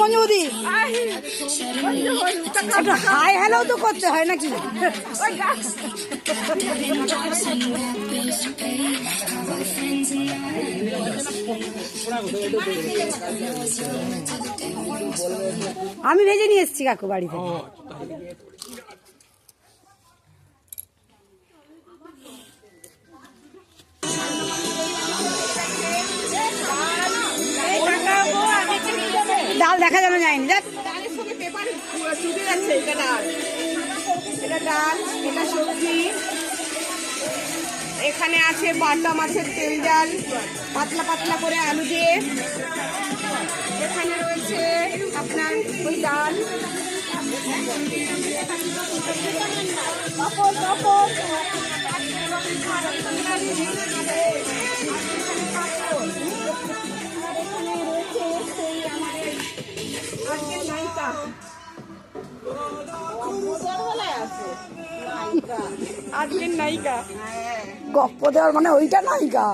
মঞ্জুদি hi hello তো করতে হয় নাকি? আমি ভেজে নিয়ে এসেছি কাকু বাড়ি থেকে। ডাল দেখা যাবে যায়নি, দেখ ডালের সঙ্গে পেপার চুকে যাচ্ছে। এটা ডাল, এটা ডাল, এটা সবজি। এখানে আছে বাটা মাছের তেল ডাল, পাতলা পাতলা করে আলু দিয়ে। এখানে রয়েছে আপনার ওই ডাল, আজকের নায়িকা গপ্প দেওয়ার মানে ওইটা নায়িকা।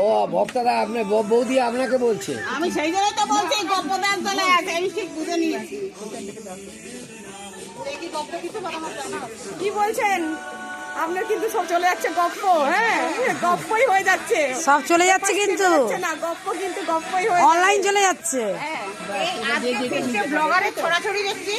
ও ভক্তরা আপনি বৌদি আপনাকে বলছে, আমি সেই জন্যই তো বলছি গপ্প দেওয়ার তলায় আছে। আমি ঠিক বুঝে নিয়েছি। কি বলছেন? আপনার কিন্তু সব চলে যাচ্ছে গপ্প। হ্যাঁ, গপ্পই হয়ে যাচ্ছে, সব চলে যাচ্ছে কিন্তু না গপ্প কিন্তু গপ্পই হয়ে অনলাইন চলে যাচ্ছে। ব্লগারে ছড়াছড়ি দেখছি।